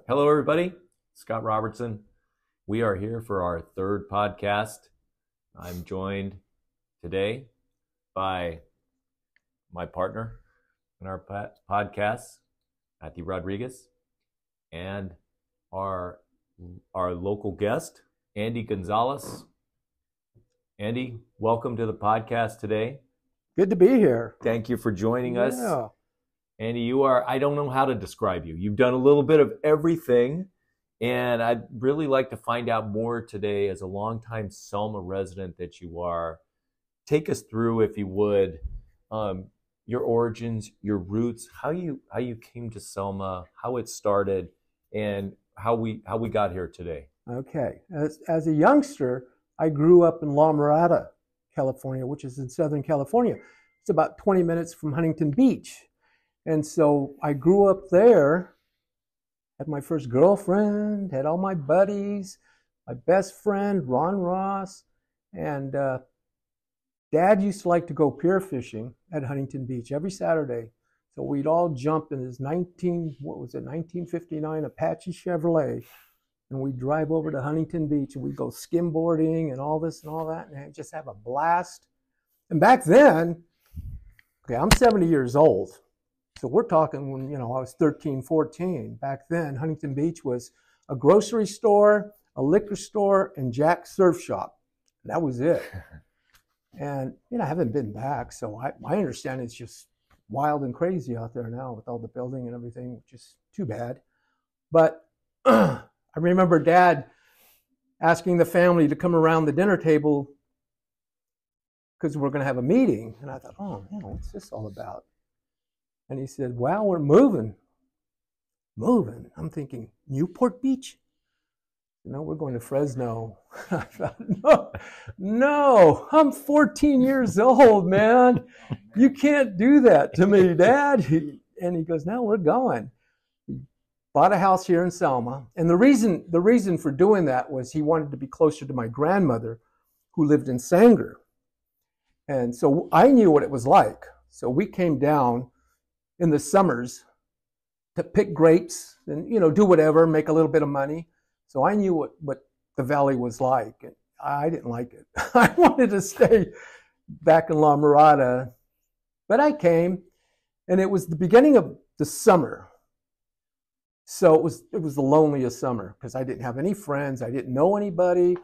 Hello, everybody. Scott Robertson. We are here for our third podcast. I'm joined today by my partner in our podcast, Matthew Rodriguez, and our local guest, Andy Gonzalez. Andy, welcome to the podcast today. Good to be here. Thank you for joining us. Andy, you are, I don't know how to describe you. You've done a little bit of everything, and I'd really like to find out more today as a longtime Selma resident that you are. Take us through, if you would, your origins, your roots, how you came to Selma, how it started, and how we got here today. Okay. As a youngster, I grew up in La Mirada, California, which is in Southern California. It's about 20 minutes from Huntington Beach. And so I grew up there, had my first girlfriend, had all my buddies, my best friend, Ron Ross, and Dad used to like to go pier fishing at Huntington Beach every Saturday. So we'd all jump in his 1959 Apache Chevrolet, and we'd drive over to Huntington Beach, and we'd go skimboarding and all this and all that, and just have a blast. And back then, okay, I'm 70 years old. So we're talking when, I was 13, 14. Back then, Huntington Beach was a grocery store, a liquor store, and Jack's Surf Shop. That was it. And, I haven't been back, so my understanding is just wild and crazy out there now with all the building and everything, which is too bad. But I remember Dad asking the family to come around the dinner table because we're going to have a meeting. And I thought, what's this all about? And he said, well, we're moving. Moving. I'm thinking, Newport Beach? We're going to Fresno. I thought, no, I'm 14 years old, man. You can't do that to me, Dad. And he goes, no, we're going. He bought a house here in Selma. And the reason for doing that was he wanted to be closer to my grandmother, who lived in Sanger. And so I knew what it was like. So we came down in the summers to pick grapes and, do whatever, make a little bit of money. So I knew what the valley was like. And I didn't like it. I wanted to stay back in La Mirada. But I came, and it was the beginning of the summer. So it was the loneliest summer because I didn't have any friends. I didn't know anybody.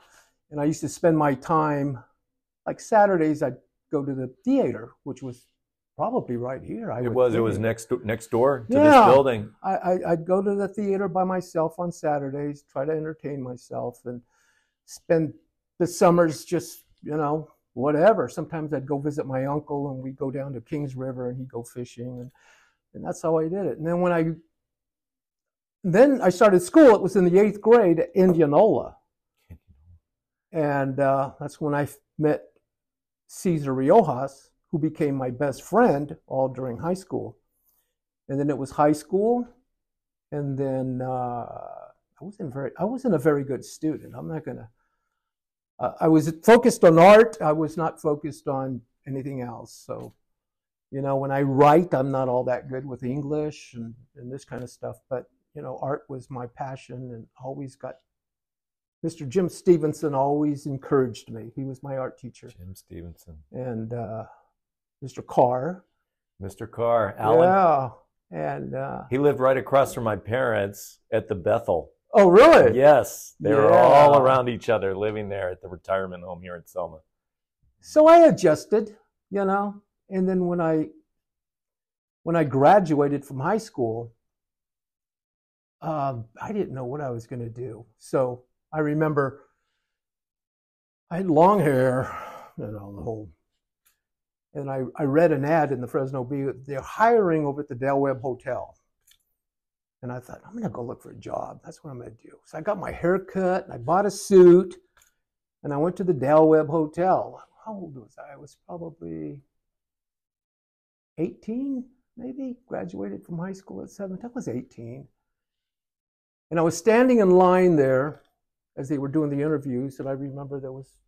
And I used to spend my time, like Saturdays, I'd go to the theater, which was probably right here. It was next door to this building. I'd go to the theater by myself on Saturdays, try to entertain myself, and spend the summers just, whatever. Sometimes I'd go visit my uncle, and we'd go down to Kings River, and he'd go fishing, and that's how I did it. And then I started school. It was in the 8th grade at Indianola. And that's when I met Cesar Riojas, who became my best friend all during high school. And then it was high school, and then I wasn't a very good student. I was focused on art. I was not focused on anything else. So, when I write, I'm not all that good with English and this kind of stuff. But, art was my passion, and always got Mr. Jim Stevenson always encouraged me. He was my art teacher. Jim Stevenson. And Mr. Carr. Mr. Carr, Alan. Yeah. And he lived right across from my parents at the Bethel. Oh, really? Yes. They were all around each other living there at the retirement home here in Selma. So I adjusted, and then when I graduated from high school, I didn't know what I was going to do. So I remember I had long hair, the whole. And I read an ad in the Fresno Bee. They're hiring over at the Del Webb Hotel. And I thought, I'm going to go look for a job. That's what I'm going to do. So I got my hair cut, and I bought a suit, and I went to the Del Webb Hotel. How old was I? I was probably 18, maybe. Graduated from high school at 17. I was 18. And I was standing in line there as they were doing the interviews, and I remember there was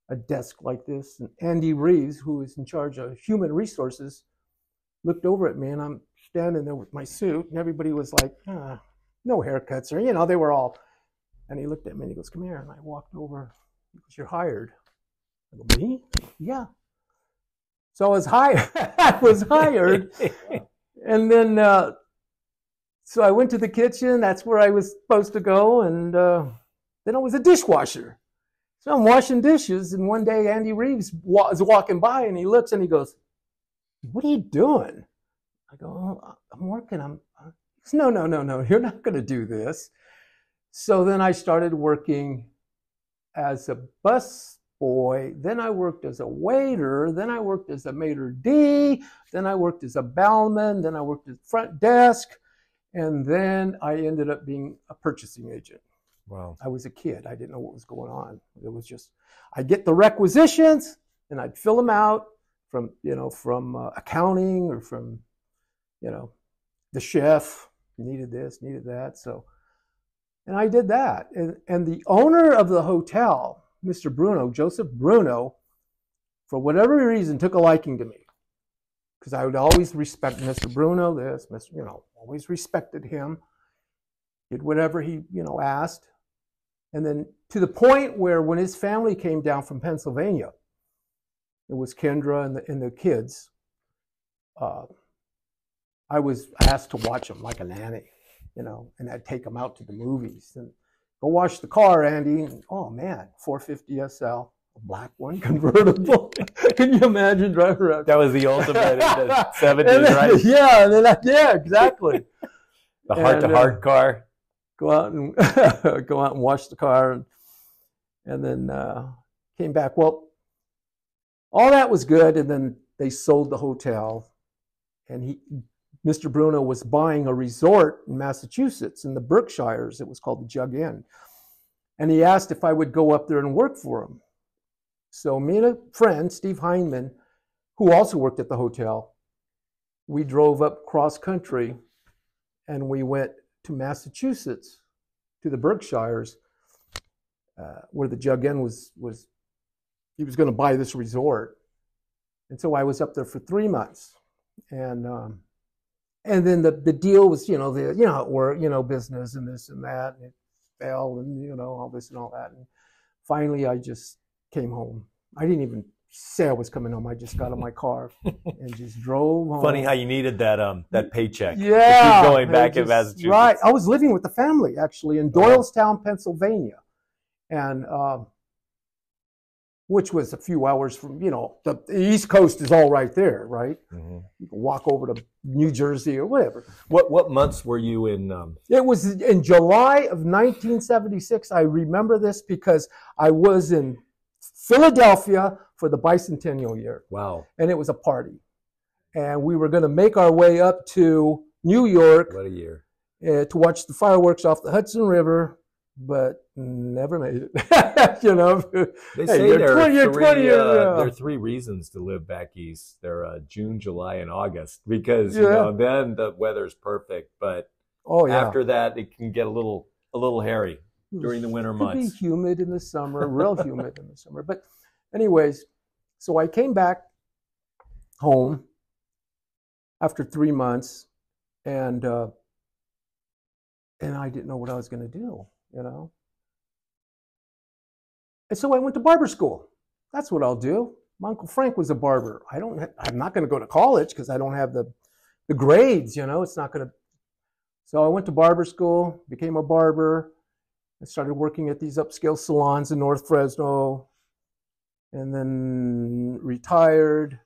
a desk like this, and Andy Reeves, who is in charge of human resources, looked over at me, and I'm standing there with my suit, and everybody was like, no haircuts or, they were all. And he looked at me and he goes, come here. And I walked over. He goes, you're hired. I go, me? Yeah. So I was hired. I was hired. And then, so I went to the kitchen. That's where I was supposed to go. And then I was a dishwasher. So I'm washing dishes. And one day Andy Reeves was walking by and he looks and he goes, what are you doing? I go, oh, I'm working. He goes, no. You're not going to do this. So then I started working as a bus boy. Then I worked as a waiter. Then I worked as a maitre d'. Then I worked as a bellman. Then I worked at the front desk. And then I ended up being a purchasing agent. Wow. I was a kid. I didn't know what was going on. It was just, I'd get the requisitions and I'd fill them out from accounting or from, the chef. Needed this, needed that. So, and I did that. And the owner of the hotel, Mr. Bruno, Joseph Bruno, for whatever reason, took a liking to me. Because I would always respect Mr. Bruno, always respected him. Did whatever he, asked. And then to the point where when his family came down from Pennsylvania, it was Kendra and the kids, I was asked to watch them like a nanny, and I'd take them out to the movies and go wash the car, Andy. And, oh man, 450 SL, a black one, convertible. Can you imagine driving around? That was the ultimate in the 70s, right? Yeah, exactly. The heart-to-heart car. Go out and wash the car, and then came back. Well, all that was good, and then they sold the hotel, and Mr. Bruno was buying a resort in Massachusetts in the Berkshires. It was called the Jug Inn. And he asked if I would go up there and work for him. So me and a friend, Steve Heineman, who also worked at the hotel, we drove up cross country and we went to Massachusetts, to the Berkshires, where the Jug Inn was he was going to buy this resort. And so I was up there for 3 months. And then the deal was, business and this and that, and it fell, and all this and all that. And finally, I just came home. I didn't even say I was coming home. I just got in my car and just drove home. Funny how you needed that paycheck. Yeah, to keep going back in Massachusetts. Right. I was living with the family actually in Doylestown, Pennsylvania, and which was a few hours from, the East Coast is all right there, right? Mm-hmm. You can walk over to New Jersey or whatever. What months were you in? It was in July of 1976. I remember this because I was in Philadelphia for the bicentennial year. Wow. And it was a party. And we were going to make our way up to New York. What a year. To watch the fireworks off the Hudson River. But never made it. They say there are 3 reasons to live back east. They're June, July, and August because then the weather's perfect. But after that, it can get a little hairy during the winter months. It could be humid in the summer, real humid in the summer. But anyways, so I came back home after 3 months, and I didn't know what I was going to do. And so I went to barber school. That's what I'll do. My Uncle Frank was a barber. I'm not going to go to college because I don't have the grades, it's not going to. So I went to barber school, became a barber. I started working at these upscale salons in North Fresno, and then retired.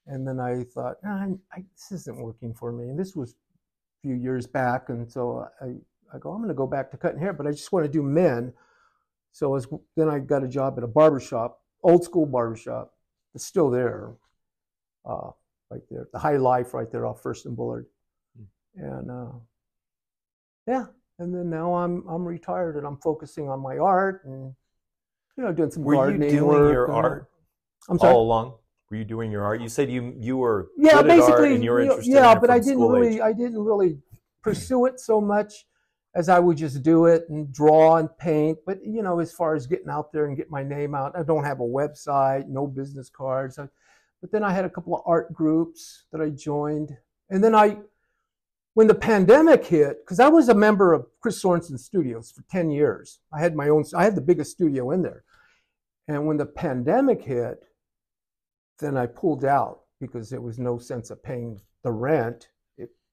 And then I thought, this isn't working for me. And this was a few years back. And so I go, I'm going to go back to cutting hair, but I just want to do men. So then I got a job at a barbershop, old school barbershop. It's still there, right there, the High Life right there off First and Bullard. And and then now I'm retired and I'm focusing on my art and doing some gardening work. Were you doing your art all along? Were you doing your art? You said you were good at art and you were interested in it but I I didn't really pursue it so much as I would just do it and draw and paint. But, as far as getting out there and get my name out, I don't have a website, no business cards. But then I had a couple of art groups that I joined. And then when the pandemic hit, because I was a member of Chris Sorensen Studios for 10 years. I had the biggest studio in there. And when the pandemic hit, then I pulled out because there was no sense of paying the rent.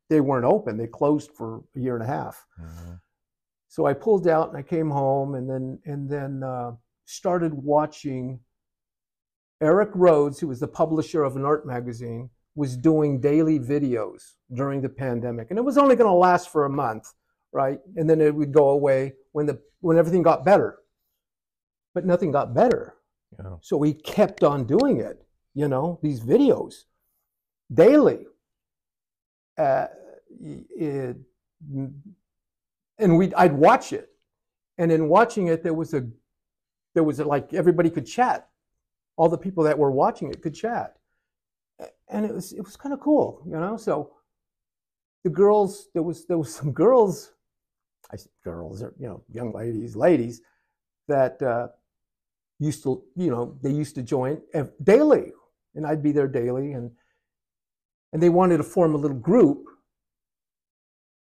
They weren't open. They closed for a year and a half. Mm-hmm. So I pulled out and I came home and then started watching Eric Rhodes, who was the publisher of an art magazine, was doing daily videos during the pandemic. And it was only going to last for a month, right? And then it would go away when everything got better. But nothing got better. Yeah. So we kept on doing it, these videos daily. And I'd watch it. And in watching it, there was like everybody could chat. All the people that were watching it could chat. And it was kind of cool, So the girls, there was some girls, young ladies that used to, they used to join daily, and I'd be there daily, and they wanted to form a little group,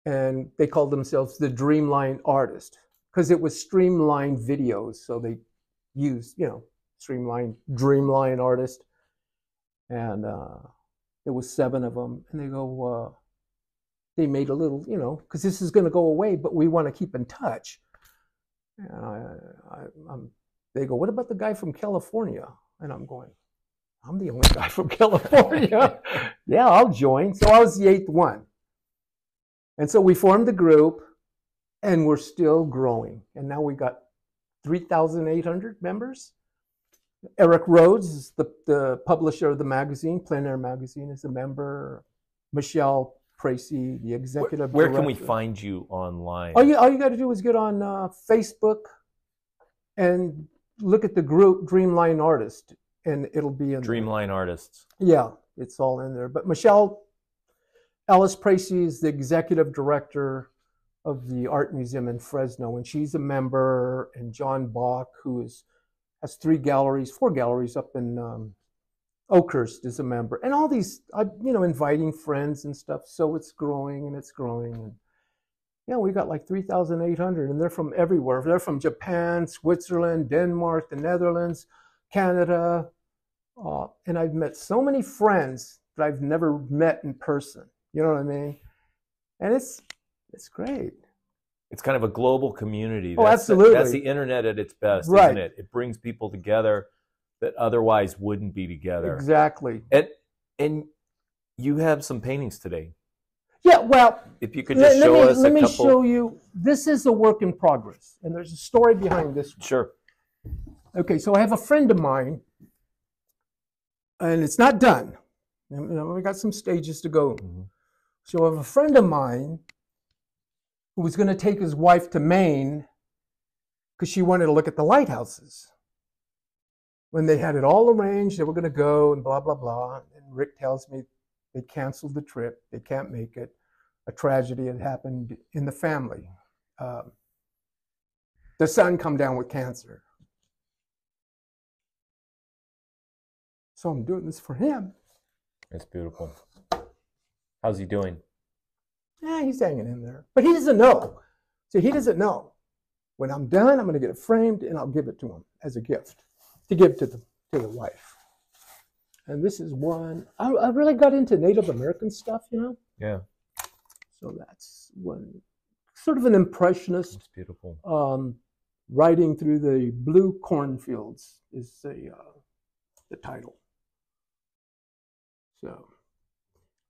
and they called themselves the Dreamline Artist because it was streamlined videos, so they used, streamlined Dreamline Artist. And there was 7 of them, and they go, they made a little, because this is going to go away, but we want to keep in touch. And they go, what about the guy from California? And I'm going, I'm the only guy from California. Yeah, I'll join. So I was the 8th one. And so we formed the group, and we're still growing. And now we got 3,800 members. Eric Rhodes is the publisher of the magazine. Plein Air Magazine is a member. Michelle Tracy, the executive Where director. Can we find you online? All you got to do is get on Facebook and look at the group Dreamline Artist, and it'll be in Dreamline Artists. Yeah, it's all in there. But Michelle Ellis Tracy is the executive director of the Art Museum in Fresno, and she's a member. And John Bach, who has 4 galleries up in Oakhurst, is a member. And all these, inviting friends and stuff. So it's growing and it's growing. And yeah, we got like 3,800, and they're from everywhere. They're from Japan, Switzerland, Denmark, the Netherlands, Canada. And I've met so many friends that I've never met in person. You know what I mean? And it's great. It's kind of a global community. Absolutely. That's the internet at its best, right. Isn't it? It brings people together that otherwise wouldn't be together. Exactly. And you have some paintings today. Yeah, well, if you could just show us a couple. Let me show you. This is a work in progress, and there's a story behind this one. Sure. Okay, so I have a friend of mine, and it's not done. We got some stages to go. Mm-hmm. So I have a friend of mine who was going to take his wife to Maine because she wanted to look at the lighthouses. When they had it all arranged, they were going to go and blah, blah, blah. And Rick tells me they canceled the trip. They can't make it. A tragedy had happened in the family. The son come down with cancer. So I'm doing this for him. That's beautiful. How's he doing? Yeah, he's hanging in there. But he doesn't know. See, he doesn't know. When I'm done, I'm going to get it framed, and I'll give it to him as a gift to give to the wife. And this is one. I really got into Native American stuff, Yeah. So that's one. Sort of an impressionist. That's beautiful. Riding through the blue cornfields is the title. So.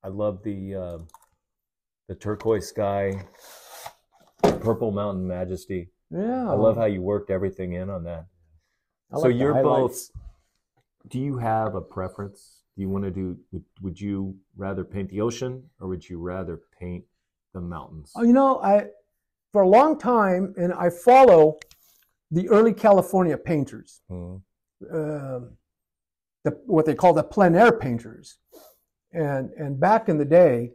I love the turquoise sky, purple mountain majesty. Yeah. I love how you worked everything in on that. So you're both. Do you have a preference? Do you want to do? Would you rather paint the ocean, or would you rather paint the mountains? For a long time, and I follow the early California painters, what they call the plein air painters, and back in the day,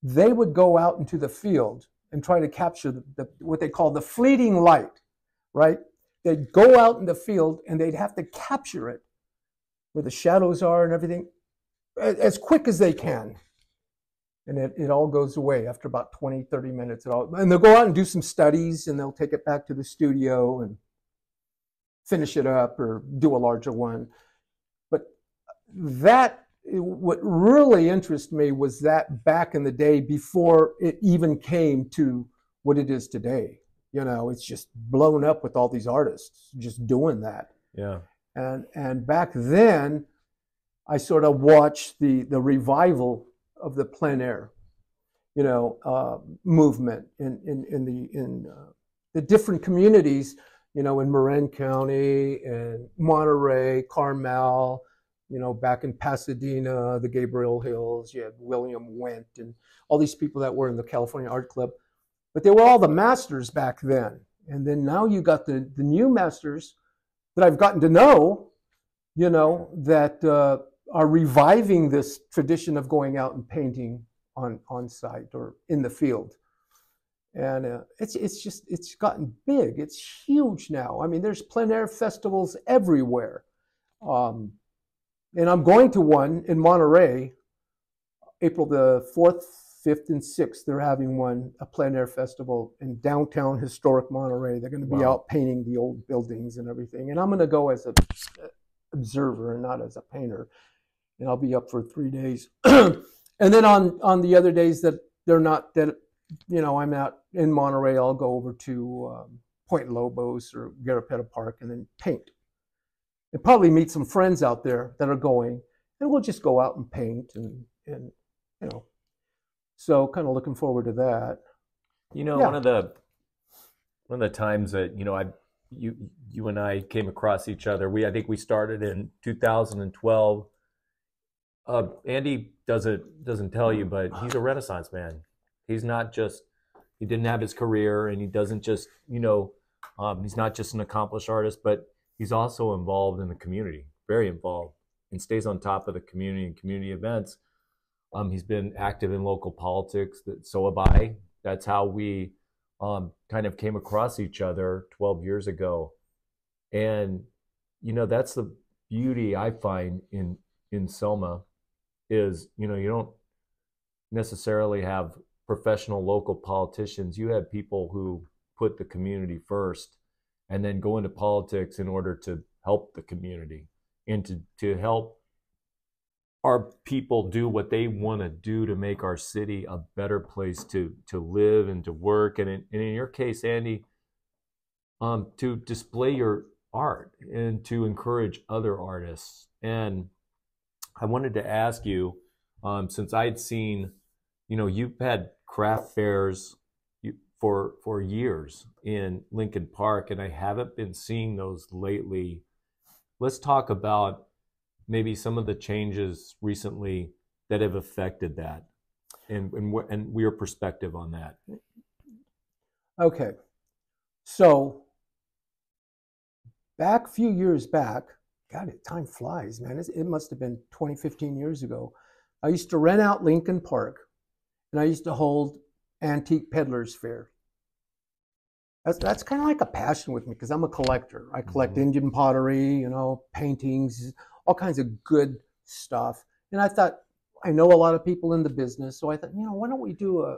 they would go out into the field and try to capture what they call the fleeting light, right? They'd go out in the field and they'd have to capture it where the shadows are and everything as quick as they can. And it all goes away after about 20, 30 minutes. And they'll go out and do some studies, and they'll take it back to the studio and finish it up or do a larger one. But what really interested me was that back in the day, before it even came to what it is today. It's just blown up with all these artists just doing that. Yeah. And back then, I sort of watched the revival of the plein air, movement in the different communities, in Marin County and Monterey, Carmel, back in Pasadena, the Gabriel Hills. You had William Wendt and all these people that were in the California Art Club. But they were all the masters back then. And then now you got the new masters that I've gotten to know, that are reviving this tradition of going out and painting on site or in the field. And it's gotten big. It's huge now. I mean, there's plein air festivals everywhere. And I'm going to one in Monterey, April the 4th, 5th, and 6th. They're having a plein air festival in downtown historic Monterey. They're going to be out painting the old buildings and everything. And I'm going to go as an observer and not as a painter. And I'll be up for 3 days. And then on the other days that they're not, that I'm out in Monterey, I'll go over to Point Lobos or Garapeta Park and then paint. And probably meet some friends out there that are going, and we'll just go out and paint and so kind of looking forward to that. One of the times that you and I came across each other, I think we started in 2012. Andy doesn't tell you, but he's a Renaissance man. He's not just, he didn't have his career, and he doesn't just, he's not just an accomplished artist, but he's also involved in the community, very involved, and stays on top of the community and community events. He's been active in local politics. So have I. That's how we kind of came across each other 12 years ago. And, that's the beauty I find in SELMA is, you don't necessarily have professional local politicians. You have people who put the community first and then go into politics in order to help the community and to help our people do what they want to do to make our city a better place to live and to work. And in your case, Andy, to display your art and to encourage other artists. And I wanted to ask you, since I'd seen, you've had craft fairs for years in Lincoln Park, and I haven't been seeing those lately. Let's talk about maybe some of the changes recently that have affected that and your perspective on that. Okay. So a few years back, God, time flies, man. It must have been 20, 15 years ago. I used to rent out Lincoln Park, and I used to hold antique peddlers fair. That's kind of like a passion with me because I'm a collector. I collect Indian pottery, paintings, all kinds of good stuff. And I thought, I know a lot of people in the business, so I thought, why don't we do a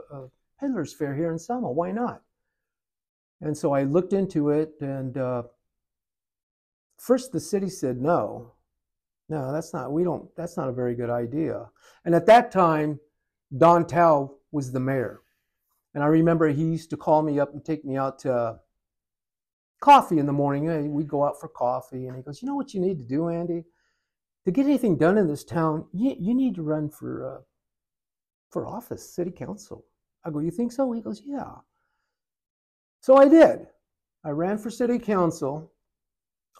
peddlers fair here in Selma? Why not? And so I looked into it, and first the city said, no, that's not a very good idea. And at that time, Don Tao was the mayor. And I remember he used to call me up and take me out to coffee in the morning. We'd go out for coffee, and he goes, what you need to do, Andy? To get anything done in this town, you need to run for office, city council. I go, you think so? He goes, yeah. So I did. I ran for city council.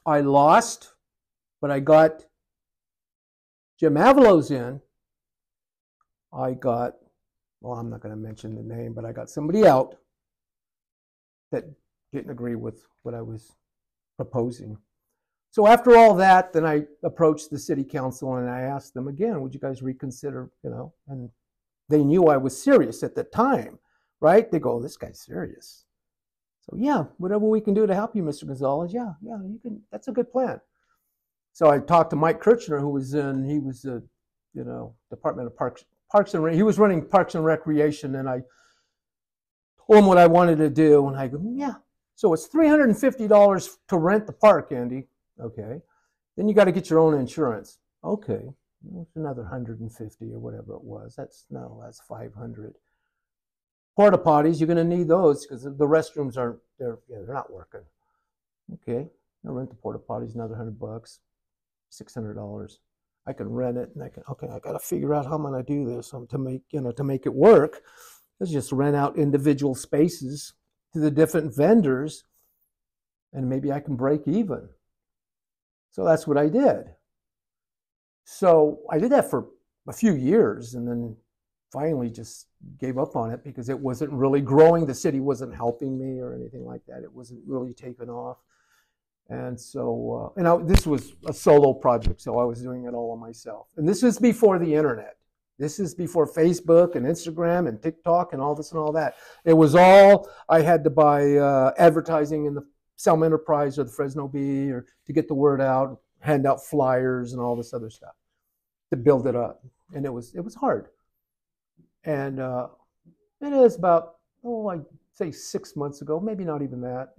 I lost, but I got Jim Avalos in. I got, I'm not going to mention the name, but I got somebody out that didn't agree with what I was proposing. So after all that, then I approached the city council and I asked them again, would you guys reconsider, and they knew I was serious at the time, right? They go, oh, this guy's serious. So yeah, whatever we can do to help you, Mr. Gonzalez, yeah, you can. That's a good plan. So I talked to Mike Kirchner, he was the Department of he was running Parks and Recreation, and I told him what I wanted to do, and I go, yeah. So it's $350 to rent the park, Andy. Okay. Then you got to get your own insurance. Okay. It's another 150 or whatever it was. That's 500. Porta potties, you're going to need those because the restrooms they're not working. Okay. I'll rent the porta potties, another $100, $600. I can rent it, and I got to figure out how I'm going to do this to make it work. Let's just rent out individual spaces to the different vendors, and maybe I can break even. So that's what I did. So I did that for a few years, and then finally just gave up on it because it wasn't really growing. The city wasn't helping me or anything like that. It wasn't really taking off. And so, this was a solo project, so I was doing it all on myself. And this is before the internet. This is before Facebook and Instagram and TikTok and all this and all that. It was all, I had to buy advertising in the Selma Enterprise or the Fresno Bee or to get the word out, hand out flyers and all this other stuff to build it up. And it was hard. And it is about, I'd say 6 months ago, maybe not even that.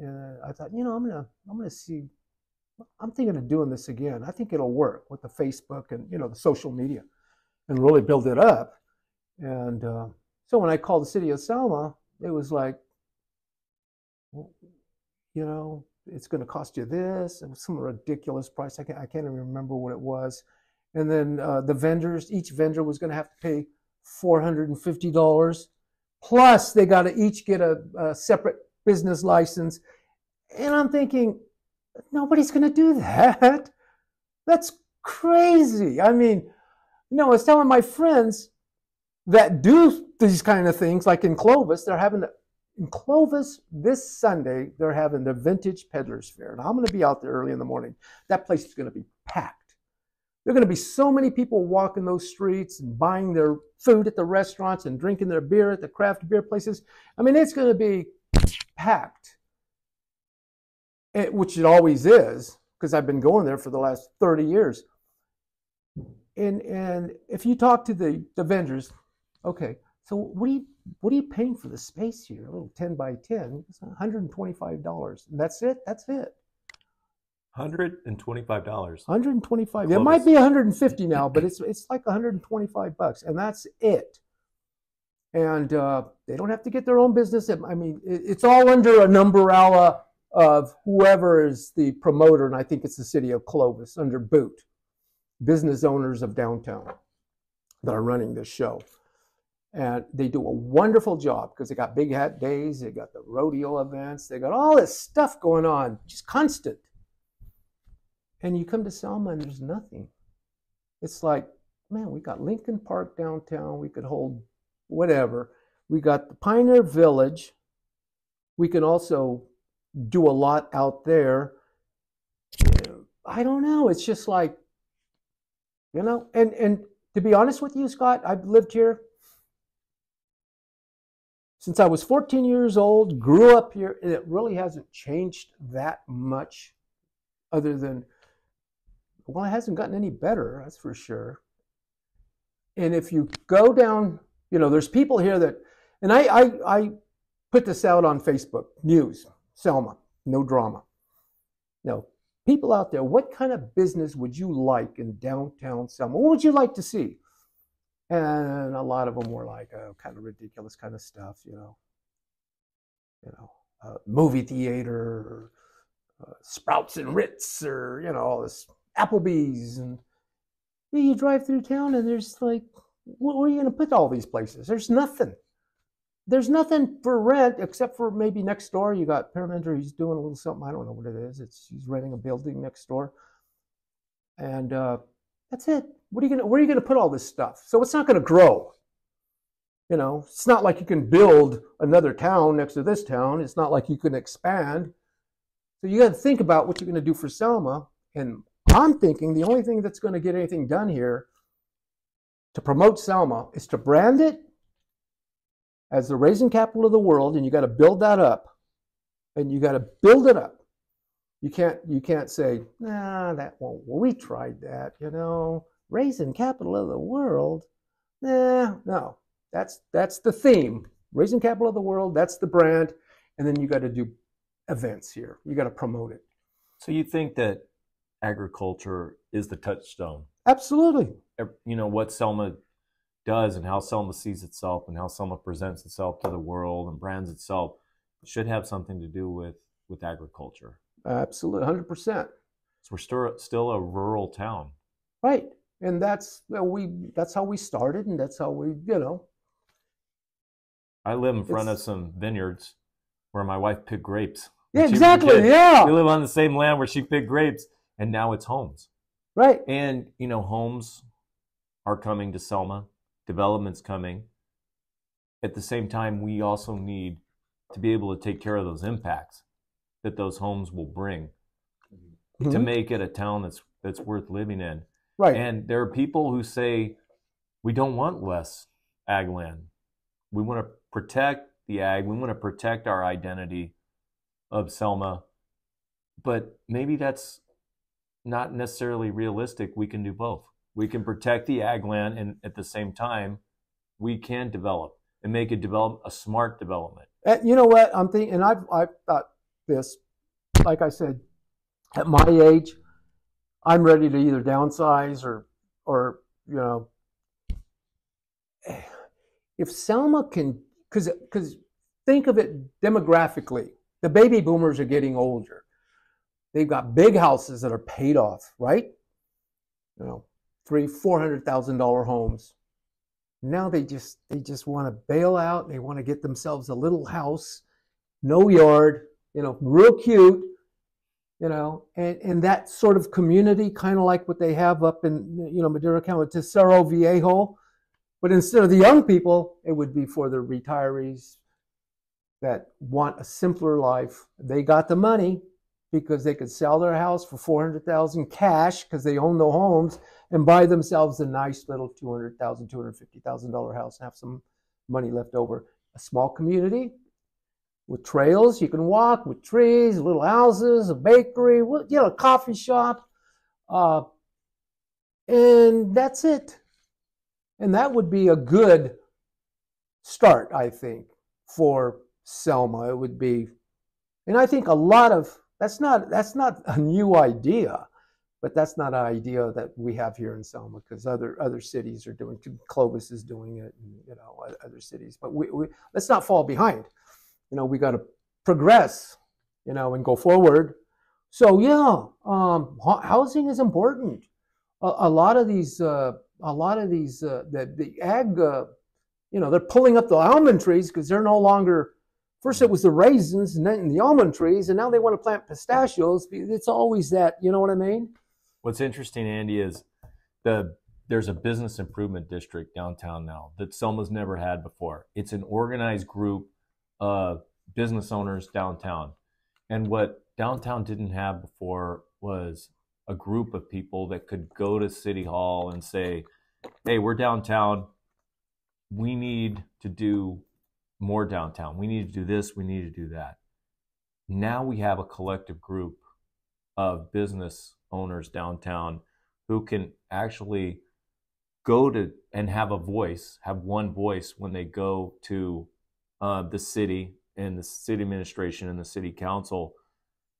I thought, I'm gonna see. I'm thinking of doing this again. I think it'll work with the Facebook and the social media, and really build it up. And so when I called the city of Selma, it was like, it's going to cost you this. It was some ridiculous price. I can't even remember what it was. And then the vendors, each vendor was going to have to pay $450. Plus, they got to each get a separate business license. And I'm thinking, nobody's going to do that. That's crazy. I mean, I was telling my friends that do these kind of things, like in Clovis, in Clovis this Sunday, they're having the Vintage Peddlers Fair. And I'm going to be out there early in the morning. That place is going to be packed. There are going to be so many people walking those streets and buying their food at the restaurants and drinking their beer at the craft beer places. I mean, it's going to be packed, which it always is, because I've been going there for the last 30 years. And if you talk to the vendors, okay, so what are you paying for the space here? A little 10 by 10, it's $125. And that's it? That's it. $125. $125. It might be $150 now, but it's like $125, and that's it. And they don't have to get their own business. I mean, it's all under an umbrella of whoever is the promoter, and I think it's the city of Clovis, under Boot, business owners of downtown that are running this show. And they do a wonderful job because they got Big Hat Days, they got the rodeo events, they got all this stuff going on, just constant. And you come to Selma and there's nothing. It's like, man, we got Lincoln Park downtown, we could hold whatever. We got the Pioneer Village. We can also do a lot out there. I don't know. It's just like, and to be honest with you, Scott, I've lived here since I was 14 years old, grew up here, and it really hasn't changed that much other than, well, it hasn't gotten any better, that's for sure. And if you go down, there's people here that, and I put this out on Facebook, news, Selma, no drama. People out there, what kind of business would you like in downtown Selma? What would you like to see? And a lot of them were like, kind of ridiculous kind of stuff, movie theater, or, Sprouts and Ritz, or, all this Applebee's. And you drive through town and there's like, where are you going to put all these places? There's nothing. There's nothing for rent except for maybe next door. You got Paramenter, he's doing a little something. I don't know what it is. He's renting a building next door. And that's it. Where are you going to put all this stuff? So it's not going to grow. It's not like you can build another town next to this town. It's not like you can expand. So you got to think about what you're going to do for Selma. And I'm thinking the only thing that's going to get anything done here to promote Selma is to brand it as the raisin capital of the world, and you got to build that up. And you got to build it up. You can't say, nah, that won't. Well, we tried that, raisin capital of the world. No. That's the theme. Raising capital of the world, that's the brand. And then you got to do events here. You got to promote it. So you think that agriculture is the touchstone? Absolutely. You know, what Selma does and how Selma sees itself and how Selma presents itself to the world and brands itself should have something to do with agriculture. Absolutely, 100%. So we're still a rural town. Right. And that's how we started, and that's how we, I live in front of some vineyards where my wife picked grapes. Yeah, exactly. Yeah. We live on the same land where she picked grapes, and now it's homes. Right. And, homes are coming to Selma. Development's coming. At the same time, we also need to be able to take care of those impacts that those homes will bring to make it a town that's worth living in. Right. And there are people who say, we don't want less ag land. We want to protect the ag. We want to protect our identity of Selma. But maybe that's not necessarily realistic. We can do both. We can protect the ag land, and at the same time, we can develop and make it a smart development. You know what I'm thinking, and I've thought this, like I said, at my age, I'm ready to either downsize or if Selma can, because think of it demographically, the baby boomers are getting older. They've got big houses that are paid off, right? $300,000-$400,000 homes. Now they just want to bail out. They want to get themselves a little house, no yard, real cute, and that sort of community, kind of like what they have up in, Madera County, Tesoro Viejo. But instead of the young people, it would be for the retirees that want a simpler life. They got the money because they could sell their house for $400,000 cash because they own the homes and buy themselves a nice little $200,000, $250,000 house and have some money left over. A small community with trails you can walk, with trees, little houses, a bakery, a coffee shop, and that's it. And that would be a good start, I think, for Selma. It would be, and I think a lot of that's not a new idea, but that's not an idea that we have here in Selma because other cities are doing. Clovis is doing it, and other cities. But we let's not fall behind. We got to progress, and go forward. So yeah, housing is important. A lot of these the ag, they're pulling up the almond trees because they're no longer. First it was the raisins and then the almond trees, and now they want to plant pistachios. It's always that, you know what I mean? What's interesting, Andy, is there's a business improvement district downtown now that Selma's never had before. It's an organized group of business owners downtown. And what downtown didn't have before was a group of people that could go to City Hall and say, hey, we're downtown. We need to do more downtown. We need to do this. We need to do that. Now we have a collective group of business owners downtown who can actually go to and have one voice when they go to the city and the city administration and the city council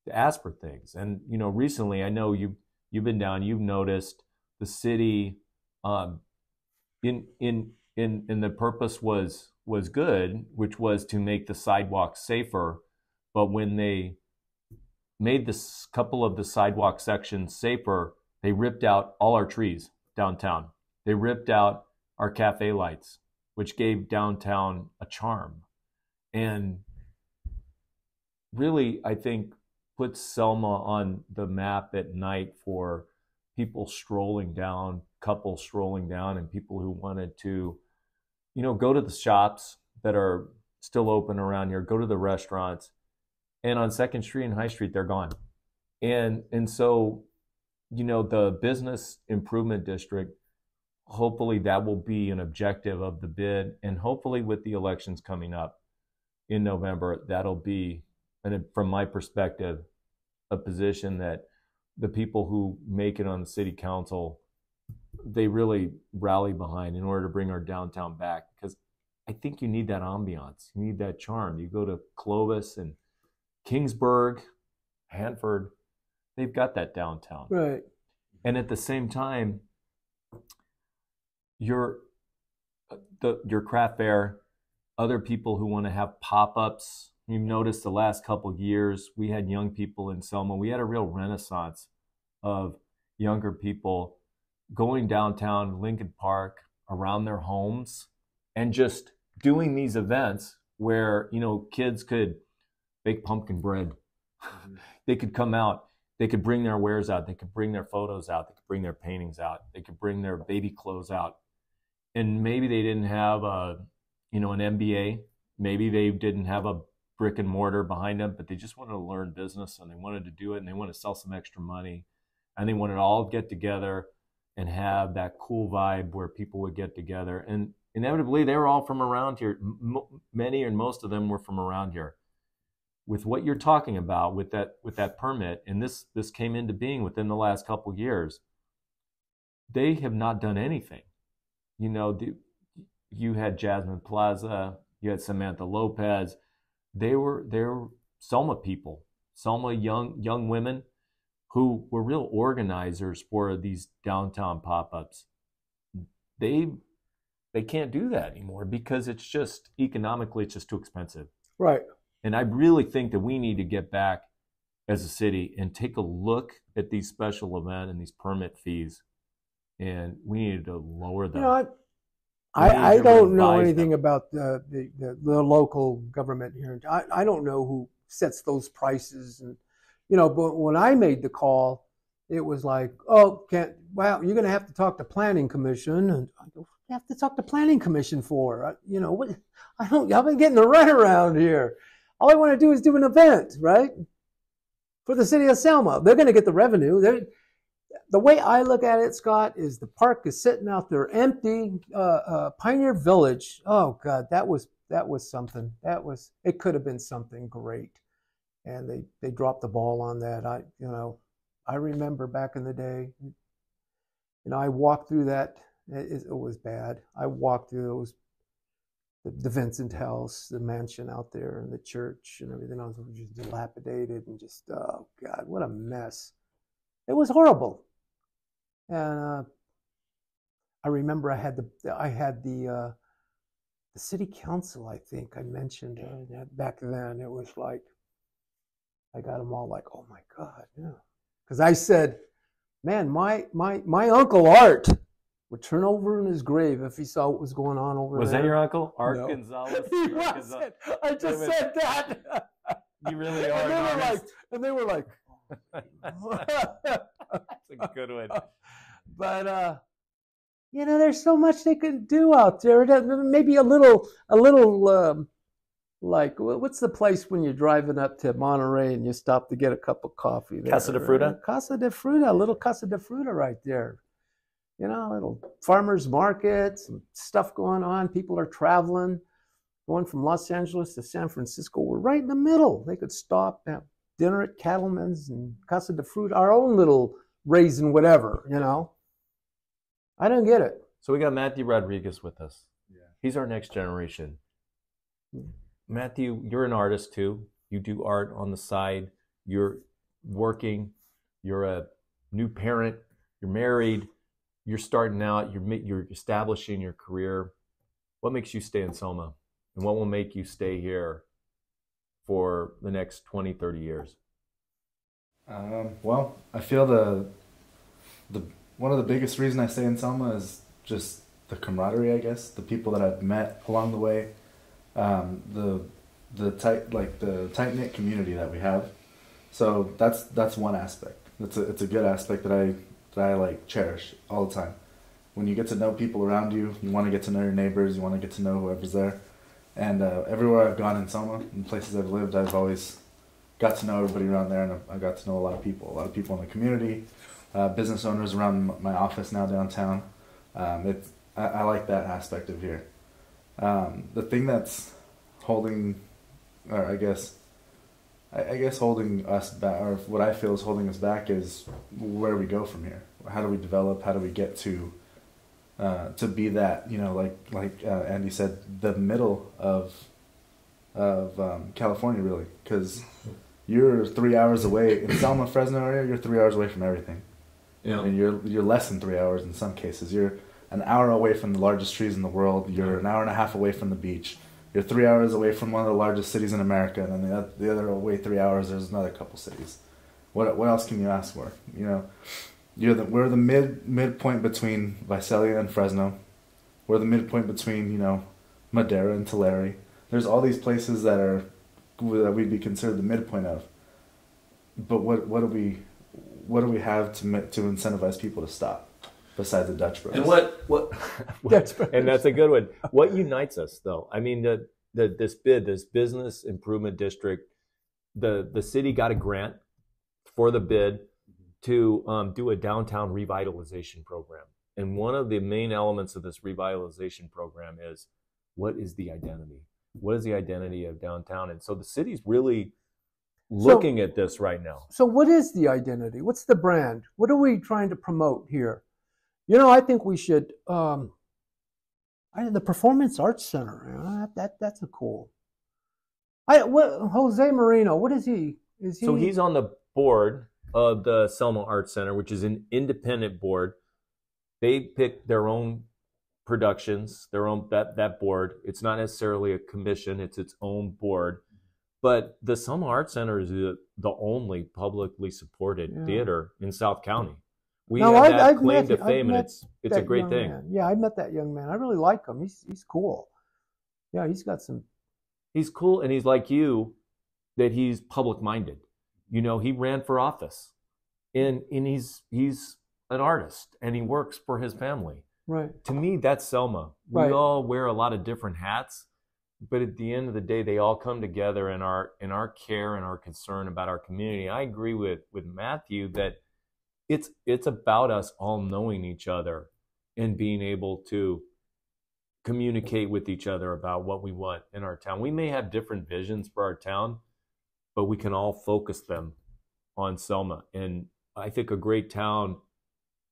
to ask for things. And, recently, I know you've been down, you've noticed the city in the purpose was good, which was to make the sidewalks safer. But when they made this couple of the sidewalk sections safer, they ripped out all our trees downtown. They ripped out our cafe lights, which gave downtown a charm. And really, I think, puts Selma on the map at night for people strolling down, couples strolling down, and people who wanted to, go to the shops that are still open around here, go to the restaurants, and on 2nd Street and High Street, they're gone. And so, the business improvement district, hopefully that will be an objective of the bid, and hopefully with the elections coming up in November, that'll be, and from my perspective, a position that the people who make it on the city council they really rally behind in order to bring our downtown back, because I think you need that ambiance. You need that charm. You go to Clovis and Kingsburg, Hanford, they've got that downtown. Right. And at the same time, your craft fair, other people who want to have pop-ups. You've noticed the last couple of years, we had young people in Selma. We had a real renaissance of younger people going downtown Lincoln Park around their homes and just doing these events where, you know, kids could bake pumpkin bread. They could come out. They could bring their wares out. They could bring their photos out. They could bring their paintings out. They could bring their baby clothes out. And maybe they didn't have an MBA. Maybe they didn't have a brick and mortar behind them, but they just wanted to learn business and they wanted to do it and they wanted to sell some extra money. And they wanted to all get together and have that cool vibe where people would get together. And inevitably, they were all from around here. Many and most of them were from around here. With what you're talking about with that permit, and this came into being within the last couple of years, they have not done anything. You know, you had Jasmine Plaza, you had Samantha Lopez. They're Selma people, Selma young women who were real organizers for these downtown pop-ups. They can't do that anymore because it's just economically, it's just too expensive. Right. And I really think that we need to get back as a city and take a look at these special event and these permit fees, and we need to lower them. You know, I don't know anything about the local government here. I don't know who sets those prices, and you know. But when I made the call, it was like, oh, you're going to have to talk to Planning Commission, and I go, you have to talk to Planning Commission for? You know what? I've been getting the runaround here. All I want to do is do an event, right? For the city of Selma. They're going to get the revenue. The way I look at it, Scott, is the park is sitting out there empty. Pioneer Village. Oh God, that was something. It could have been something great. And they dropped the ball on that. I remember back in the day, you know, I walked through that. It was bad. I walked through those. The Vincent House, the mansion out there, and the church, and everything else was just dilapidated and just, oh God, what a mess! It was horrible. And I remember I had the city council. I think I mentioned back then. It was like I got them all like, oh my God, yeah, because I said, man, my uncle Art would turn over in his grave if he saw what was going on over there. Was that your uncle? Art No. Gonzalez? He wasn't. I just said that. You really are. And they were like, that's a good one. But you know, there's so much they can do out there. Maybe a little like, what's the place when you're driving up to Monterey and you stop to get a cup of coffee there? Casa de Fruta? Casa de Fruta, a little Casa de Fruta right there. You know, a little farmer's market, some stuff going on. People are traveling, going from Los Angeles to San Francisco. We're right in the middle. They could stop, have dinner at Cattleman's and Casa de Fruta, our own little raisin whatever, you know. I don't get it. So we got Matthew Rodriguez with us. Yeah. He's our next generation. Matthew, you're an artist too. You do art on the side. You're working. You're a new parent. You're married. You're starting out. You're establishing your career. What makes you stay in Selma? And what will make you stay here for the next 20, 30 years? Well, I feel the one of the biggest reasons I stay in Selma is just the camaraderie, I guess, the people that I've met along the way, the tight-knit community that we have. So that's one aspect. It's a good aspect that I like cherish all the time. When you get to know people around you, you want to get to know your neighbors, you want to get to know whoever's there. And everywhere I've gone in Selma, in places I've lived, I've always got to know everybody around there, and I got to know a lot of people in the community, business owners around my office now downtown. I like that aspect of here. The thing that's holding, or I guess holding us back, or what I feel is holding us back, is where we go from here. How do we develop? How do we get to to be that, like Andy said, the middle of California, really, because you're 3 hours away in Selma, Fresno area. You're 3 hours away from everything. Yeah. And you're less than 3 hours in some cases. You're an hour away from the largest trees in the world. You're an hour and a half away from the beach. You're 3 hours away from one of the largest cities in America, and then the other away 3 hours, there's another couple cities. What else can you ask for? We're the midpoint between Visalia and Fresno. We're the midpoint between Madera and Tulare. There's all these places that we'd be considered the midpoint of. But what do we have to incentivize people to stop besides the Dutch Bros? And what and that's a good one. What unites us, though? I mean, this business improvement district, the city got a grant for the bid to do a downtown revitalization program. And one of the main elements of this revitalization program is, what is the identity? What is the identity of downtown? And so the city's really looking at this right now. So what is the identity? What's the brand? What are we trying to promote here? I think we should, the Performance Arts Center, that's a cool. Jose Marino, what is he? So he's on the board of the Selma Arts Center, which is an independent board. They pick their own productions, their own that board. It's not necessarily a commission; it's its own board. But the Selma Arts Center is the only publicly supported theater in South County. We have that claim to fame, and it's a great thing. Man. Yeah, I met that young man. I really like him. He's cool. Yeah, he's got some. He's cool, and he's like you, that he's public minded. He ran for office, and he's an artist, and he works for his family. Right. To me, that's Selma. We all wear a lot of different hats, but at the end of the day, they all come together in our care and our concern about our community. I agree with Matthew that it's about us all knowing each other and being able to communicate with each other about what we want in our town. We may have different visions for our town, but we can all focus them on Selma. And I think a great town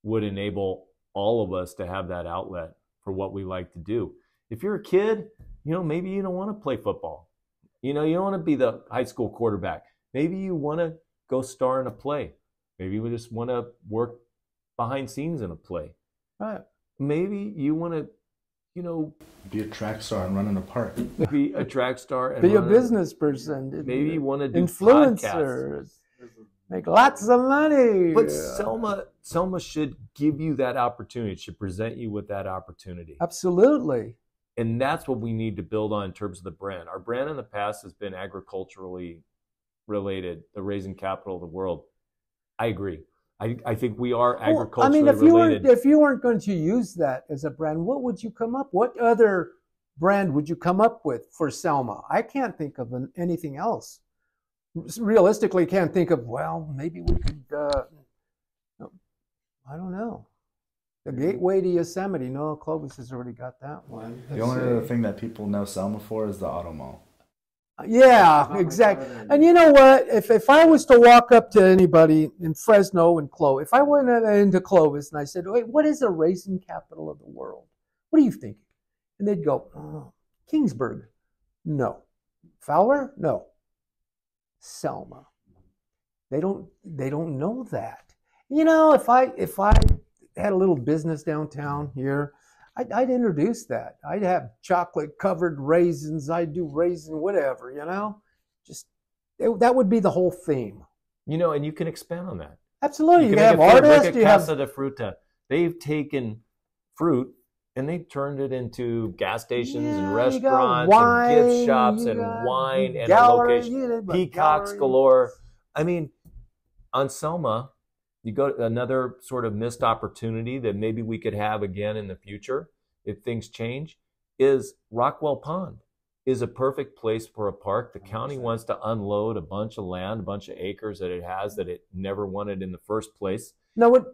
would enable all of us to have that outlet for what we like to do. If you're a kid, maybe you don't want to play football. You don't want to be the high school quarterback. Maybe you want to go star in a play. Maybe you just want to work behind scenes in a play. Right. Maybe you want to, be a track star and run in a park. Be a track star and be a business person. Maybe you want to do influencers. Podcasts. Make lots of money. But Selma should give you that opportunity. It should present you with that opportunity. Absolutely. And that's what we need to build on in terms of the brand. Our brand in the past has been agriculturally related, the raising capital of the world. I agree. I think we are agriculturally related. If you weren't going to use that as a brand, what would you come up? What other brand would you come up with for Selma? I can't think of anything else. Realistically, can't think of. Well, maybe we could. I don't know. The Gateway to Yosemite. No, Clovis has already got that one. The only other thing that people know Selma for is the auto mall. Yeah, exactly. And you know what? If I was to walk up to anybody in Fresno and Clovis, if I went into Clovis and I said, "Wait, what is the racing capital of the world? What are you thinking?" And they'd go, "Oh, Kingsburg." No. Fowler? No. Selma. They don't know that. If I had a little business downtown here, I'd introduce that. I'd have chocolate-covered raisins. I'd do raisin whatever, that would be the whole theme. And you can expand on that. Absolutely. You have artists. Look at Casa de Fruta. They've taken fruit and they've turned it into gas stations and restaurants and gift shops and wine and a location. Peacocks galore. I mean, on Selma, you go to another sort of missed opportunity that maybe we could have again in the future if things change, is Rockwell Pond is a perfect place for a park. The county wants to unload a bunch of land, a bunch of acres that it has that it never wanted in the first place. Now, would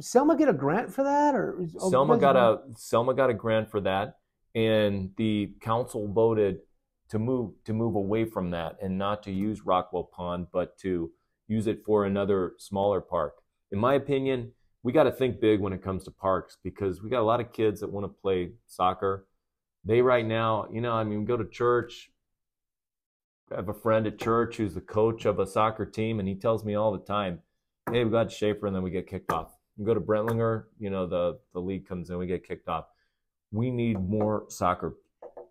Selma get a grant for that? Or Selma got a grant for that, and the council voted to move away from that and not to use Rockwell Pond, but to use it for another smaller park. In my opinion, we got to think big when it comes to parks, because we got a lot of kids that want to play soccer. They right now, you know, I mean, we go to church. I have a friend at church who's the coach of a soccer team, and he tells me all the time, hey, we got Schaefer, and then we get kicked off. We go to Brentlinger, you know, the league comes in, we get kicked off. We need more soccer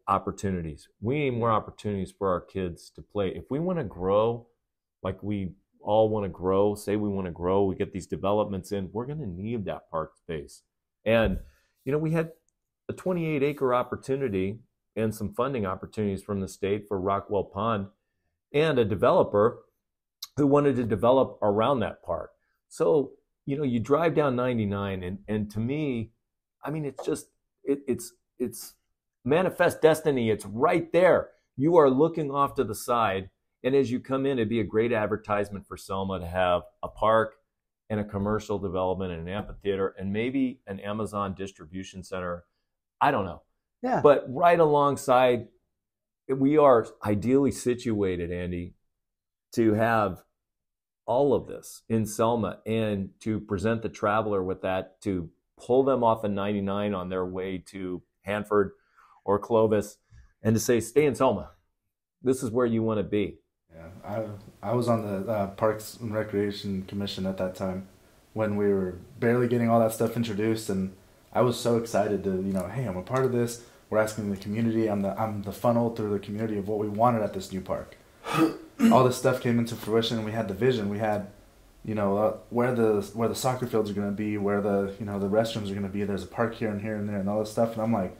opportunities. We need more opportunities for our kids to play. If we want to grow, like we all want to grow, say we want to grow, we get these developments in, we're going to need that park space. And, you know, we had a 28-acre opportunity and some funding opportunities from the state for Rockwell Pond, and a developer who wanted to develop around that park. So, you know, you drive down 99, and to me, I mean, it's just, it's manifest destiny. It's right there. You are looking off to the side, and as you come in, it'd be a great advertisement for Selma to have a park and a commercial development and an amphitheater and maybe an Amazon distribution center. I don't know. Yeah. But right alongside, we are ideally situated, Andy, to have all of this in Selma and to present the traveler with that, to pull them off of 99 on their way to Hanford or Clovis, and to say, stay in Selma. This is where you want to be. Yeah, I was on the Parks and Recreation Commission at that time when we were barely getting all that stuff introduced, and I was so excited to, you know, hey, I'm a part of this. We're asking the community. I'm the funnel through the community of what we wanted at this new park. All this stuff came into fruition. We had the vision. We had, you know, where the soccer fields are going to be, where the, you know, the restrooms are going to be. There's a park here and here and there and all this stuff. And I'm like,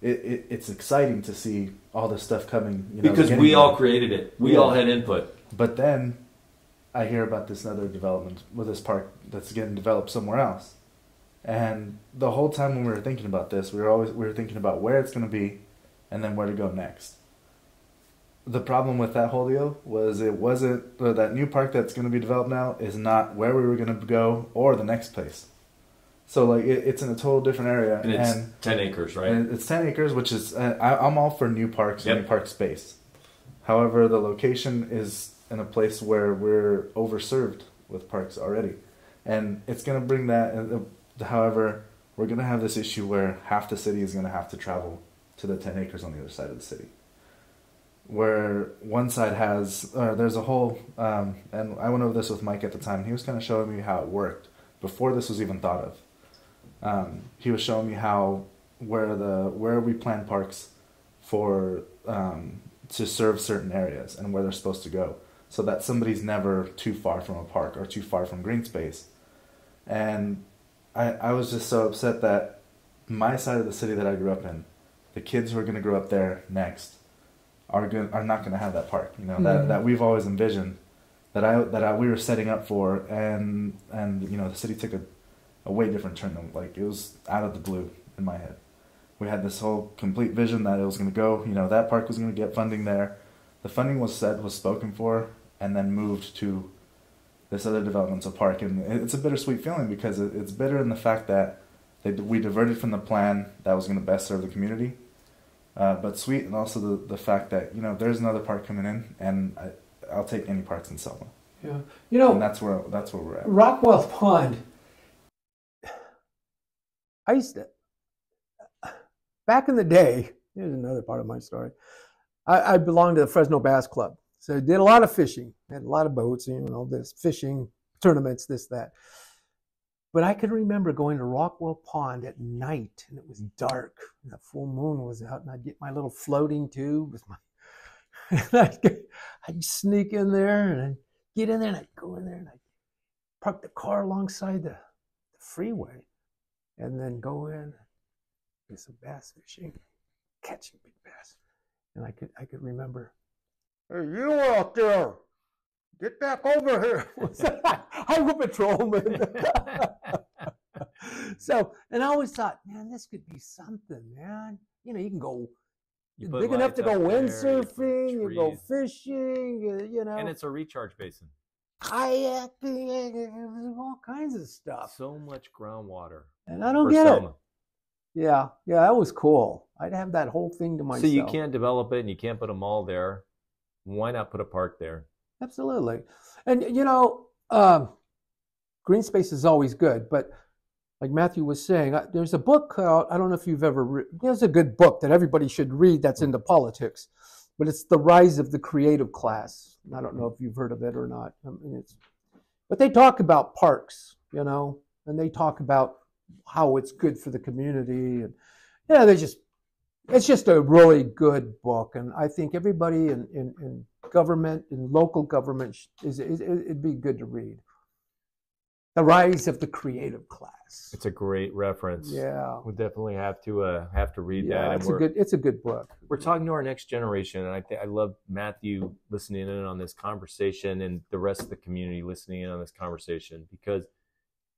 it's exciting to see all this stuff coming. You know, because we all created it. We all had input. But then I hear about this other development with this park that's getting developed somewhere else. And the whole time when we were thinking about this, we were thinking about where it's going to be and then where to go next. The problem with that whole deal was it wasn't, that new park that's going to be developed now is not where we were going to go or the next place. So like it's in a total different area. And it's 10 acres, right? And it's 10 acres, which is, I'm all for new parks and new park space. However, the location is in a place where we're overserved with parks already. And it's going to bring that, however, we're going to have this issue where half the city is going to have to travel to the 10 acres on the other side of the city. Where one side has, there's a whole, and I went over this with Mike at the time, and he was kind of showing me how it worked before this was even thought of. He was showing me how, where we plan parks for, to serve certain areas and where they're supposed to go, so that somebody's never too far from a park or too far from green space. And I was just so upset that my side of the city that I grew up in, the kids who are going to grow up there next, are not going to have that park, you know, that we've always envisioned, that we were setting up for, and you know, the city took a way different turn. Like, it was out of the blue in my head. We had this whole complete vision that it was going to go, you know, that park was going to get funding there. The funding was spoken for, and then moved to this other developmental park. And it's a bittersweet feeling, because it's bitter in the fact that we diverted from the plan that was going to best serve the community. But sweet, and also the fact that, you know, there's another park coming in, and I'll take any parks in Selma. Yeah, you know, and that's where we're at. Rockwell Pond. I used to, back in the day. Here's another part of my story. I belonged to the Fresno Bass Club, so I did a lot of fishing. Had a lot of boats, you know, this fishing tournaments, this that. But I can remember going to Rockwell Pond at night, and it was dark, and the full moon was out, and I'd get my little floating tube with my, and I'd sneak in there, and I'd get in there, and I'd go in there, and I'd park the car alongside the freeway, and then go in, do some bass fishing, catching big bass. And I could remember, hey, you out there, get back over here. I'm a patrolman. So, and I always thought, man, this could be something, man. You know, you can go, you're big enough to go windsurfing, you go fishing, you know. And it's a recharge basin. Kayaking, all kinds of stuff. So much groundwater. And I don't get it. Yeah, that was cool. I'd have that whole thing to myself. So you can't develop it, and you can't put a mall there. Why not put a park there? Absolutely. And, you know, green space is always good, but like Matthew was saying, there's a book out, I don't know if you've ever there's a good book that everybody should read that's into politics, but it's The Rise of the Creative Class. I don't know if you've heard of it or not. I mean, but they talk about parks, you know, and they talk about how it's good for the community. And yeah, it's just a really good book. And I think everybody in government, in local government, it'd be good to read. The Rise of the Creative Class. It's a great reference. Yeah, we'll definitely have to read that. And it's a good book. We're talking to our next generation, and I love Matthew listening in on this conversation, and the rest of the community listening in on this conversation, because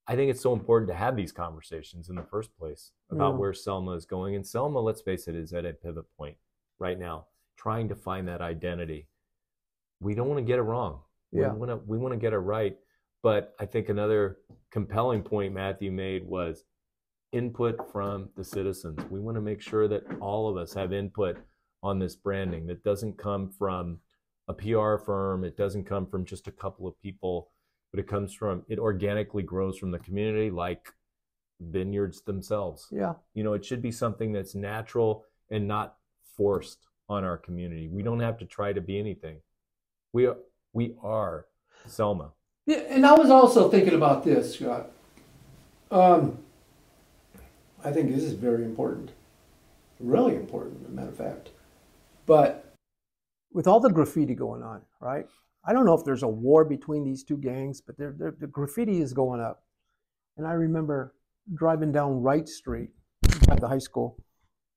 I think it's so important to have these conversations in the first place about where Selma is going. And Selma, let's face it, is at a pivot point right now, trying to find that identity. We don't want to get it wrong. Yeah. We want to get it right. But I think another compelling point Matthew made was input from the citizens. We want to make sure that all of us have input on this branding. That doesn't come from a PR firm. It doesn't come from just a couple of people, but it organically grows from the community, like vineyards themselves. Yeah. You know, it should be something that's natural and not forced on our community. We don't have to try to be anything. We are Selma. Yeah, and I was also thinking about this, Scott. I think this is very important. Really important, as a matter of fact. But with all the graffiti going on, right? I don't know if there's a war between these two gangs, but the graffiti is going up. And I remember driving down Wright Street by the high school,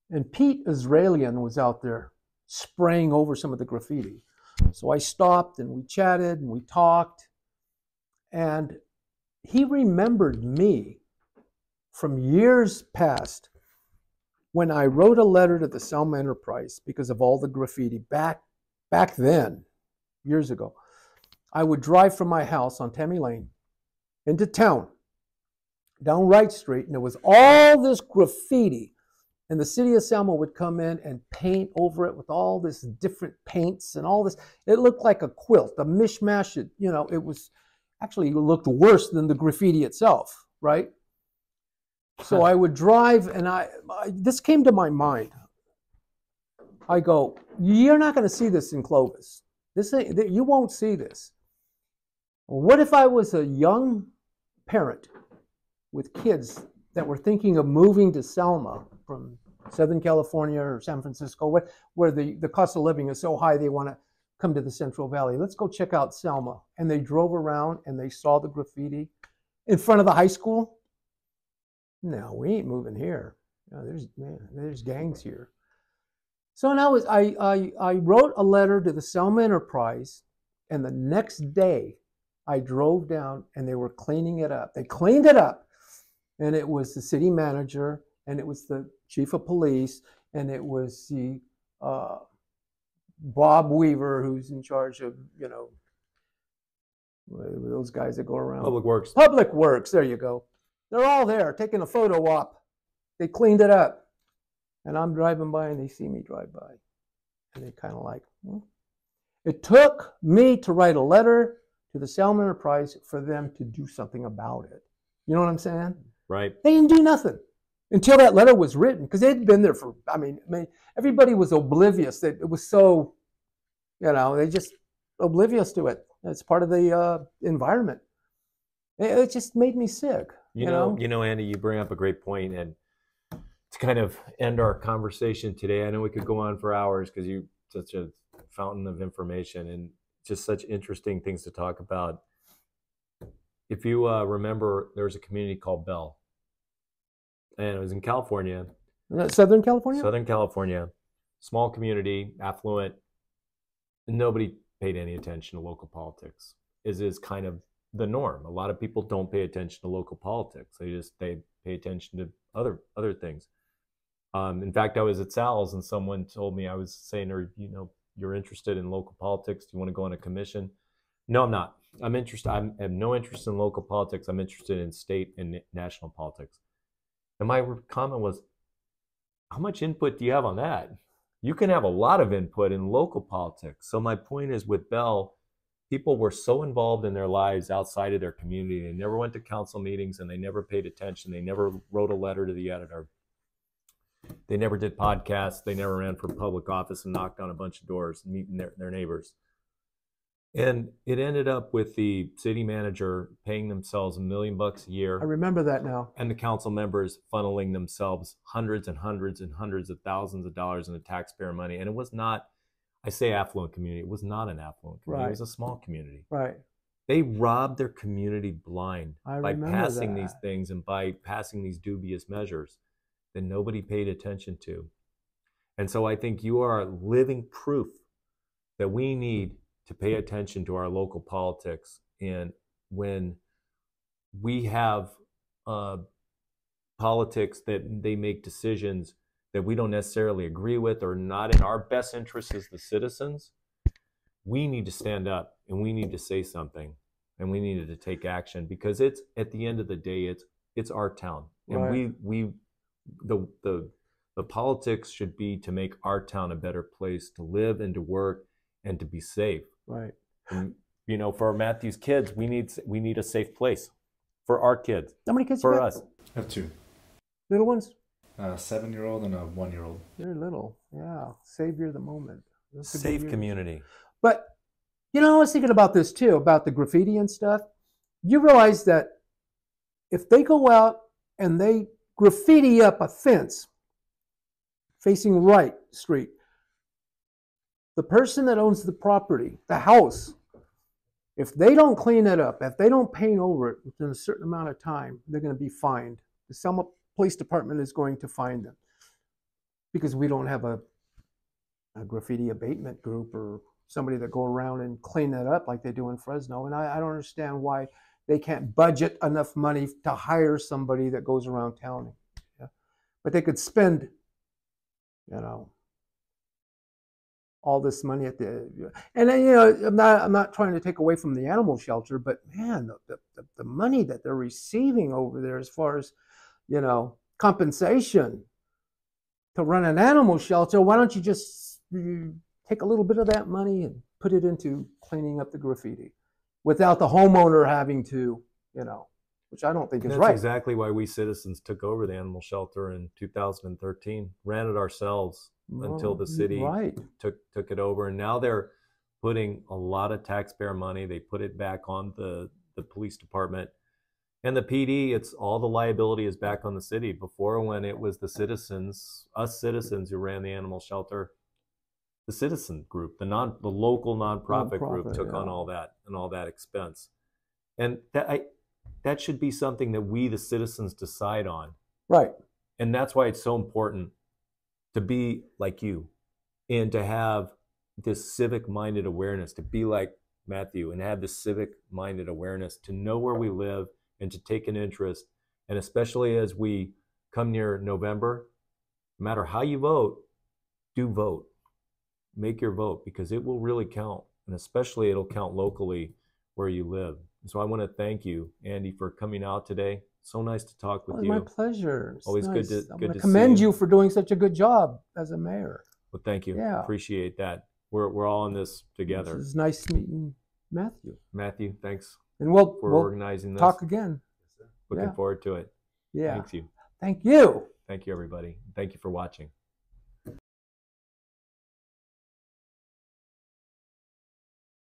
and Pete Israelian was out there spraying over some of the graffiti. So I stopped and we chatted and we talked. And he remembered me from years past when I wrote a letter to the Selma Enterprise because of all the graffiti back then, years ago. I would drive from my house on Tammy Lane into town, down Wright Street, and there was all this graffiti. And the city of Selma would come in and paint over it with all this different paints and all this. It looked like a quilt, a mishmash. It was actually looked worse than the graffiti itself, right? So I would drive, and this came to my mind. I go, you're not going to see this in Clovis. You won't see this. What if I was a young parent with kids that were thinking of moving to Selma from Southern California or San Francisco, where the cost of living is so high they want to come to the Central Valley. Let's go check out Selma. And they drove around and they saw the graffiti in front of the high school. No, we ain't moving here. There's gangs here. So now I wrote a letter to the Selma Enterprise, and the next day I drove down and they were cleaning it up. They cleaned it up, and it was the city manager, and it was the chief of police, and it was the Bob Weaver, who's in charge of, those guys that go around. Public Works, there you go. They're all there taking a photo op. They cleaned it up. And I'm driving by and they see me drive by. And they kind of like, It took me to write a letter to the Selma Enterprise for them to do something about it. You know what I'm saying? Right. They didn't do nothing until that letter was written, because they'd been there for, everybody was oblivious. That it was so, they just oblivious to it. It's part of the environment. It just made me sick. You know, Andy, you bring up a great point, and to kind of end our conversation today, I know we could go on for hours because you're such a fountain of information and just such interesting things to talk about. If you remember, there was a community called Bell, and it was in California. Southern California? Southern California. Small community, affluent. Nobody paid any attention to local politics. Is kind of the norm. A lot of people don't pay attention to local politics. They pay attention to other things. In fact, I was at Sal's and someone told me, I was saying to her, you're interested in local politics. Do you want to go on a commission? No, I'm not. I'm interested. I have no interest in local politics. I'm interested in state and national politics. And my comment was, how much input do you have on that? You can have a lot of input in local politics. So my point is, with Bell, people were so involved in their lives outside of their community. They never went to council meetings, and they never paid attention. They never wrote a letter to the editor. They never did podcasts. They never ran for public office and knocked on a bunch of doors, meeting their neighbors. And it ended up with the city manager paying themselves $1 million a year. I remember that now. And the council members funneling themselves hundreds and hundreds and hundreds of thousands of dollars in the taxpayer money. And it was not, I say affluent community, it was not an affluent community. Right. It was a small community. Right. They robbed their community blind by passing that. these things and by passing these dubious measures that nobody paid attention to. And so I think you are living proof that we need to pay attention to our local politics. And when we have politics that they make decisions that we don't necessarily agree with or not in our best interest as the citizens, we need to stand up and we need to say something and we needed to take action, because it's, at the end of the day, it's our town. And Right. the politics should be to make our town a better place to live and to work and to be safe. Right. And, you know, for Matthew's kids, we need a safe place for our kids. How many kids for you got? us? I have 2. Little ones? A 7-year-old and a 1-year-old. They're little. Yeah. Savior of the moment. That's a good Safe year. community. But, you know, I was thinking about this too, about the graffiti and stuff. You realize that if they go out and they graffiti up a fence facing Wright Street, the person that owns the property, the house, if they don't clean it up, if they don't paint over it within a certain amount of time, they're going to be fined. The Selma Police Department is going to fine them because we don't have a graffiti abatement group or somebody that go around and clean that up like they do in Fresno. And I don't understand why they can't budget enough money to hire somebody that goes around town. Yeah. But they could spend, you know, all this money at the, and then, you know, I'm not trying to take away from the animal shelter, but man, the money that they're receiving over there as far as, you know, compensation to run an animal shelter, why don't you just take a little bit of that money and put it into cleaning up the graffiti without the homeowner having to, you know, which I don't think is That's right. exactly why we citizens took over the animal shelter in 2013, ran it ourselves until the city took it over. And now they're putting a lot of taxpayer money. They put it back on the police department. And the PD, it's all the liability is back on the city. Before, when it was the citizens, us citizens who ran the animal shelter, the citizen group, the local nonprofit group took on all that and all that expense. And that should be something that we, the citizens, decide on. Right. And that's why it's so important to be like you and to have this civic-minded awareness, to be like Matthew and have this civic-minded awareness, to know where we live and to take an interest. And especially as we come near November, no matter how you vote, do vote. Make your vote, because it will really count. And especially it'll count locally where you live. So I want to thank you, Andy, for coming out today. So nice to talk with you. My pleasure. It's Always nice. good to I good want to to commend see you for doing such a good job as a mayor. Well, thank you. Yeah. Appreciate that. We're all in this together. It's nice meeting Matthew. Matthew, thanks And we'll organizing this. talk again. Looking forward to it. Yeah. Thank you. Thank you. Thank you, everybody. Thank you for watching.